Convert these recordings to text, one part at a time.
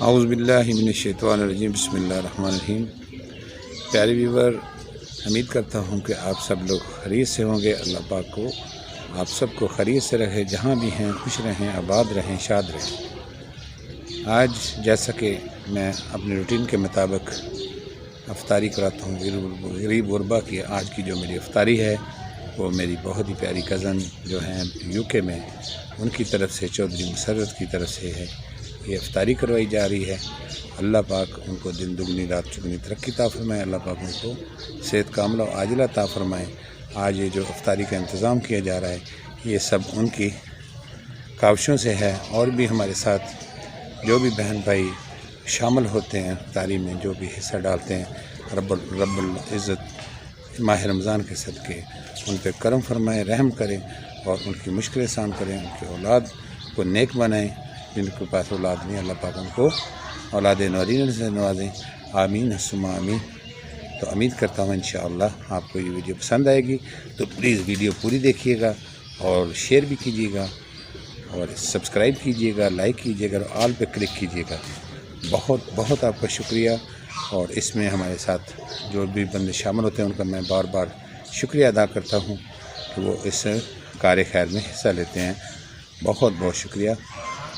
اعوذ باللہ من الشیطان الرجیم بسم اللہ الرحمن الرحیم۔ پیارے ویور، امید کرتا ہوں کہ آپ سب لوگ خیریت سے ہوں گے۔ اللہ پاک کو آپ سب کو خیریت سے رکھے، جہاں بھی ہیں خوش رہیں، آباد رہیں، شاد رہیں۔ آج جیسا کہ میں اپنے روٹین کے مطابق افطاری کراتا ہوں غریب غربا کی، آج کی جو میری افطاری ہے وہ میری بہت ہی پیاری کزن جو ہیں یو کے میں، ان کی طرف سے چودھری مسرت کی طرف سے ہے یہ افطاری کروائی جا رہی ہے۔ اللہ پاک ان کو دن دگنی رات چگنی ترقی عطا فرمائے، اللہ پاک ان کو صحت کاملہ و عاجلہ عطا فرمائے۔ آج یہ جو افطاری کا انتظام کیا جا رہا ہے یہ سب ان کی کاوشوں سے ہے، اور بھی ہمارے ساتھ جو بھی بہن بھائی شامل ہوتے ہیں افطاری میں، جو بھی حصہ ڈالتے ہیں، رب العزت ماہ رمضان کے صدقے ان پہ کرم فرمائے، رحم کریں اور ان کی مشکل آسان کریں، ان کی اولاد کو نیک بنائیں۔ جن کے پاس اولاد نہیں، اللہ پاک ان کو اولاد نورین سے نوازیں، آمین ثم آمین۔ تو امید کرتا ہوں انشاءاللہ آپ کو یہ ویڈیو پسند آئے گی، تو پلیز ویڈیو پوری دیکھیے گا اور شیئر بھی کیجیے گا اور سبسکرائب کیجیے گا، لائک کیجیے گا اور آل پہ کلک کیجیے گا۔ بہت بہت آپ کا شکریہ، اور اس میں ہمارے ساتھ جو بھی بندے شامل ہوتے ہیں ان کا میں بار بار شکریہ ادا کرتا ہوں کہ وہ اس کار خیر میں حصہ لیتے ہیں۔ بہت بہت شکریہ۔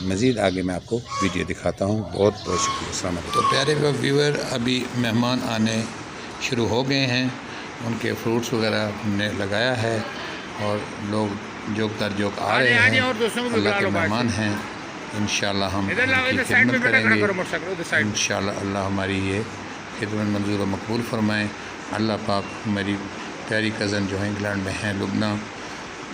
مزید آگے میں آپ کو ویڈیو دکھاتا ہوں۔ بہت بہت شکریہ۔ السلام علیکم۔ تو پیارے ویور، ابھی مہمان آنے شروع ہو گئے ہیں، ان کے فروٹس وغیرہ ہم نے لگایا ہے، اور لوگ جوک در جوک آ رہے ہیں، اللہ کے مہمان ہیں۔ انشاءاللہ ہم ان کی خدمت کریں گے، انشاءاللہ اللہ ہماری یہ خدمت منظور و مقبول فرمائیں۔ اللہ پاک ہماری پیاری کزن جو ہیں انگلینڈ میں ہیں، لبنہ،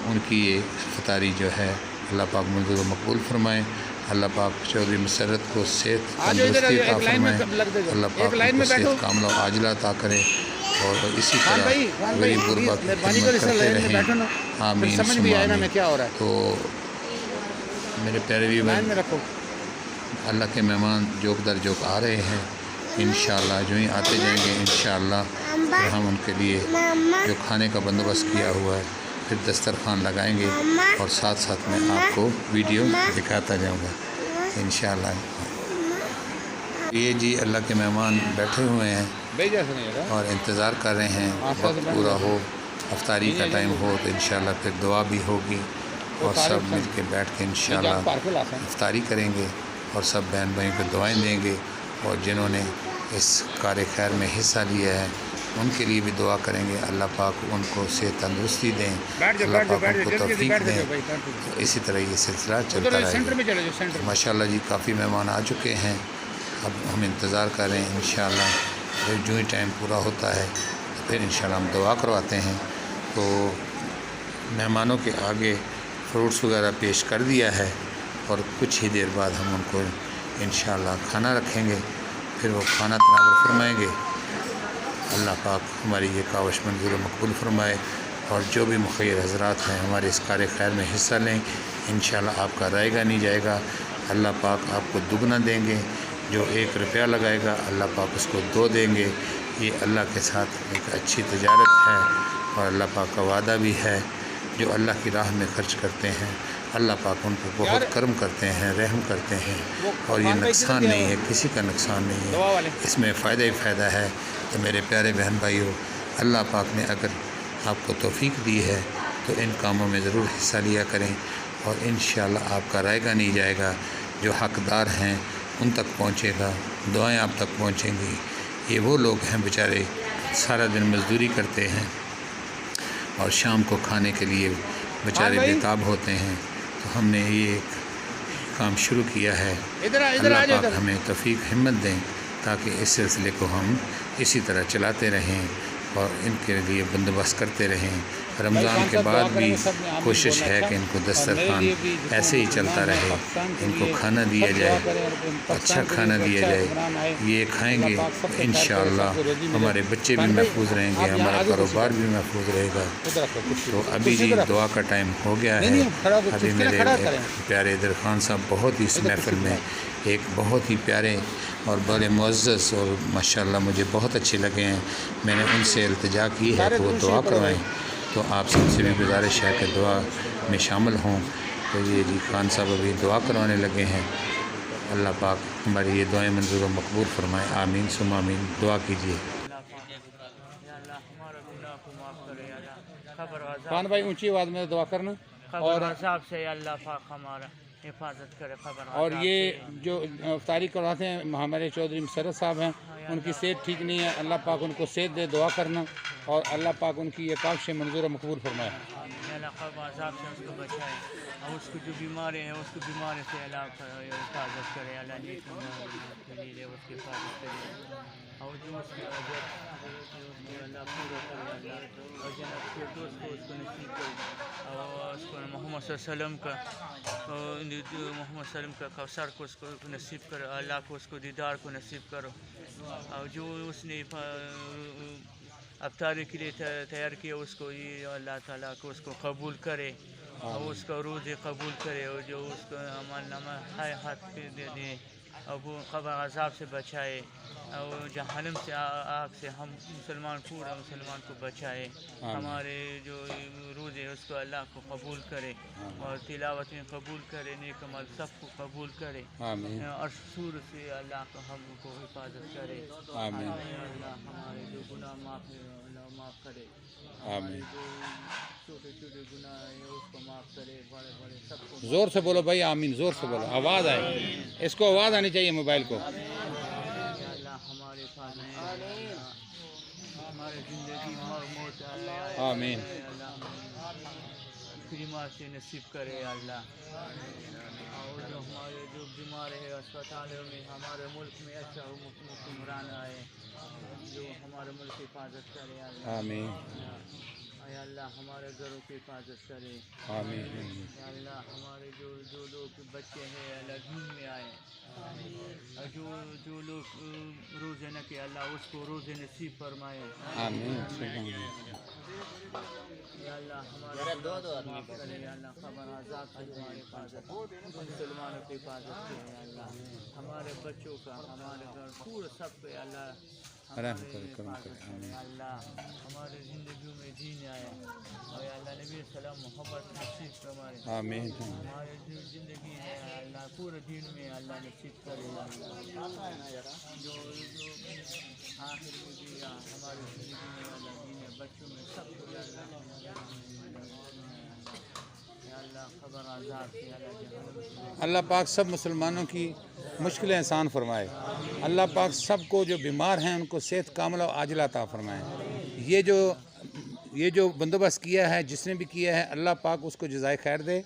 ان کی یہ افطاری جو ہے اللہ پاک منظور و مقبول فرمائیں۔ اللہ پاک چودھری مسرت کو صحت تندرستی عطا فرمائیں، اللہ پاک ان کو صحت کاملہ و عاجلہ عطا کرے، اور اسی طرح غریب غربا کی خدمت کرتے رہیں، آمین ثم آمین۔ تو میرے پیارے ویور، اللہ کے مہمان جوک در جوک آ رہے ہیں، انشاءاللہ جو ہی آتے جائیں گے انشاءاللہ پھر ہم ان کے لیے جو کھانے کا بندوبست کیا ہوا ہے پھر دسترخوان لگائیں گے، اور ساتھ ساتھ میں آپ کو ویڈیو دکھاتا جاؤں گا انشاءاللہ۔ یہ جی اللہ کے مہمان بیٹھے ہوئے ہیں اور انتظار کر رہے ہیں وقت پورا ہو، افطاری کا ٹائم ہو، تو انشاءاللہ پھر دعا بھی ہوگی، اور سب مل کے بیٹھ کے انشاءاللہ افطاری کریں گے، اور سب بہن بھائیوں کو دعائیں دیں گے، اور جنہوں نے اس کار خیر میں حصہ لیا ہے ان کے لیے بھی دعا کریں گے، اللہ پاک ان کو صحت تندرستی دیں، اللہ پاک ان کو توفیق دیں۔ اسی طرح یہ سلسلہ چلتا رہے گا۔ ماشاءاللہ جی کافی مہمان آ چکے ہیں، اب ہم انتظار کر رہے ہیں انشاءاللہ پھر جو ہی ٹائم پورا ہوتا ہے تو پھر انشاءاللہ ہم دعا کرواتے ہیں۔ تو مہمانوں کے آگے فروٹس وغیرہ پیش کر دیا ہے، اور کچھ ہی دیر بعد ہم ان کو انشاءاللہ کھانا رکھیں گے، پھر وہ کھانا تناول فرمائیں گے۔ اللہ پاک ہماری یہ کاوش منظور و مقبول فرمائے، اور جو بھی مخیر حضرات ہیں ہمارے اس کار خیر میں حصہ لیں، انشاءاللہ آپ کا رائے گا نہیں جائے گا، اللہ پاک آپ کو دگنا دیں گے۔ جو 1 روپیہ لگائے گا اللہ پاک اس کو 2 دیں گے۔ یہ اللہ کے ساتھ ایک اچھی تجارت ہے، اور اللہ پاک کا وعدہ بھی ہے، جو اللہ کی راہ میں خرچ کرتے ہیں اللہ پاک ان کو بہت کرم کرتے ہیں، رحم کرتے ہیں، اور یہ نقصان نہیں ہے، کسی کا نقصان نہیں ہے، اس میں فائدہ ہی فائدہ ہے۔ تو میرے پیارے بہن بھائیوں، اللہ پاک نے اگر آپ کو توفیق دی ہے تو ان کاموں میں ضرور حصہ لیا کریں، اور انشاءاللہ آپ کا رائے گا نہیں جائے گا، جو حقدار ہیں ان تک پہنچے گا، دعائیں آپ تک پہنچیں گی۔ یہ وہ لوگ ہیں بیچارے سارا دن مزدوری کرتے ہیں اور شام کو کھانے کے لیے بیچارے بےتاب ہوتے ہیں، تو ہم نے یہ ایک کام شروع کیا ہے۔ اللہ پاک ہمیں توفیق ہمت دیں تاکہ اس سلسلے کو ہم اسی طرح چلاتے رہیں اور ان کے لیے بندوبست کرتے رہیں۔ رمضان کے بعد بھی کوشش ہے کہ ان کو دسترخوان ایسے ہی چلتا رہے، ان کو کھانا دیا جائے، اچھا کھانا دیا جائے، یہ کھائیں گے انشاءاللہ ہمارے بچے بھی محفوظ رہیں گے، ہمارا کاروبار بھی محفوظ رہے گا۔ تو ابھی جی دعا کا ٹائم ہو گیا ہے۔ ابھی میرے پیارے درخان صاحب بہت ہی اس محفل میں ایک بہت ہی پیارے اور بڑے معزز اور ماشاءاللہ مجھے بہت اچھے لگے ہیں، میں نے ان سے التجا کی ہے کہ وہ دعا کروائیں، تو آپ سب سے بھی گزارش ہے کہ دعا میں شامل ہوں۔ تو یہ جی خان صاحب ابھی دعا کروانے لگے ہیں، اللہ پاک ہماری یہ دعائیں منظور و مقبول فرمائے، آمین ثم آمین۔ دعا کیجیے۔ خان بھائی اونچی آواز میں دعا کرنا، اور عذاب سے اللہ پاک ہمارا حفاظت کرے، خبر اور یہ جو افطاری کرواتے ہیں ہمارے چودھری مسرت صاحب ہیں، ان کی صحت ٹھیک نہیں ہے، اللہ پاک ان کو صحت دے، دعا کرنا، اور اللہ پاک ان کی یہ کاوش منظور و مقبول فرمائے۔ اللہ خبر عذاب سے اس کو بچائے، اور اس کو جو بیماری ہے اس کو بیماری سے اللہ حفاظت کرے، اللہ نیک دے اس کی حفاظت کرے، اور جو اس کی اللہ پورا کرے، اللہ اور جنت کے دوست کو اس کو نصیب کرے، اور اس کو محمد صلی اللہ علیہ وسلم کا محمد صلی اللہ علیہ وسلم کا کوثر کو اس کو نصیب کرو، اللہ کو اس کو دیدار کو نصیب کرو، اور جو اس نے افطاری کے لیے تیار کیا اس کو یہ اللہ تعالیٰ کو اس کو قبول کرے، اور اس کا روزے قبول کرے، اور جو اس کو عمل نامہ ہائے ہاتھ پہ دے دے، اور وہ قبر عذاب سے بچائے، اور جہنم سے آگ سے ہم مسلمان پورا مسلمان کو بچائے، ہمارے جو روزے اس کو اللہ کو قبول کرے، اور تلاوت میں قبول کرے، نیک عمل سب کو قبول کرے، اور سور سے اللہ کو ہم کو حفاظت کرے، آمین۔ اللہ ہمارے جو گناہ معاف کرے، آمین۔ جو چھوٹے چھوٹے گناہ ہیں اس کو معاف کرے، بڑے بڑے سب کو زور سے بولو بھائی، آمین، زور سے بولو، آواز آئے، اس کو آواز آنی چاہیے موبائل کو۔ اللہ ہمارے پاس ہمارے زندگی موت آمین۔ اللہ بیمار سے نصیب کرے اللہ، اور جو ہمارے جو بیمار ہے اسپتالوں میں ہمارے ملک میں اچھا حکمران آئے، جو ہمارے ملک کی حفاظت کرے اللہ، آمین۔ اے اللہ ہمارے گھروں کی حفاظت کرے، آمین۔ اے اللہ ہمارے جو لوگ بچے ہیں اللہ دین میں آئے، اور جو لوگ روزے نہ کہ اللہ اس کو روزے نصیب فرمائے، آمین۔ یا اللہ ہمارے معاف کرے، یا اللہ خبر عذاب سے ہماری حفاظت، مسلمانوں کی حفاظت کرے، یا اللہ ہمارے بچوں کا، ہمارے گھر پورے سب پہ اللہ ہماری حفاظت کرے، یا اللہ ہمارے زندگیوں میں دین آئے، اور یا اللہ نبی السلام محبت نصیب فرمائے، آمین۔ ہمارے جو زندگی ہے اللہ پورے دین میں اللہ نصیب کرے، یا اللہ جو آخر میں بھی ہماری زندگی میں اللہ دین ہے، بچوں میں سب کو یا اللہ خبر عذاب سے اللہ جہنم سے اللہ پاک سب مسلمانوں کی مشکلیں آسان فرمائے، اللہ پاک سب کو جو بیمار ہیں ان کو صحت کاملہ و عاجلہ عطا فرمائے۔ یہ جو بندوبست کیا ہے جس نے بھی کیا ہے، اللہ پاک اس کو جزائے خیر دے،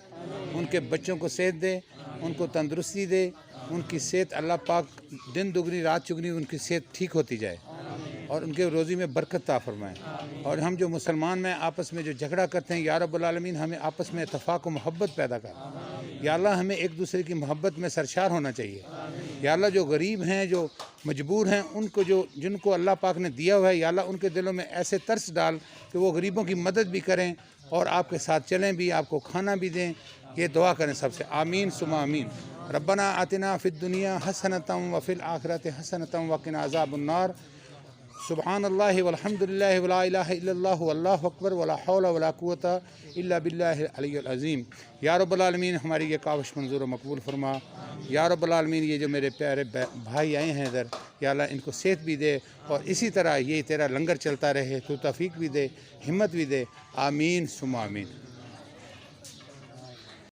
ان کے بچوں کو صحت دے، ان کو تندرستی دے، ان کی صحت اللہ پاک دن دگنی رات چگنی ان کی صحت ٹھیک ہوتی جائے، اور ان کے روزی میں برکت عطا فرمائے۔ اور ہم جو مسلمان میں آپس میں جو جھگڑا کرتے ہیں، یا رب العالمین ہمیں آپس میں اتفاق و محبت پیدا کر، یا اللہ ہمیں ایک دوسرے کی محبت میں سرشار ہونا چاہیے، یا اللہ جو غریب ہیں جو مجبور ہیں ان کو جن کو اللہ پاک نے دیا ہوا ہے، یا اللہ ان کے دلوں میں ایسے ترس ڈال کہ وہ غریبوں کی مدد بھی کریں اور آپ کے ساتھ چلیں بھی، آپ کو کھانا بھی دیں، یہ دعا کریں سب سے، آمین ثم آمین۔ ربنا آتنا فی الدنیا حسنۃ وفی الآخرۃ حسنۃ وقنا عذاب النار۔ سبحان اللہ والحمد للہ ولا الہ الا اللہ واللہ اکبر ولا حول ولا قوت الا باللہ العلی العظیم۔ یا رب العالمین ہماری یہ کاوش منظور و مقبول فرما، یا رب العالمین یہ جو میرے پیارے بھائی آئے ہیں ادھر، یا اللہ ان کو صحت بھی دے، اور اسی طرح یہ تیرا لنگر چلتا رہے، تو توفیق بھی دے، ہمت بھی دے، آمین ثم آمین۔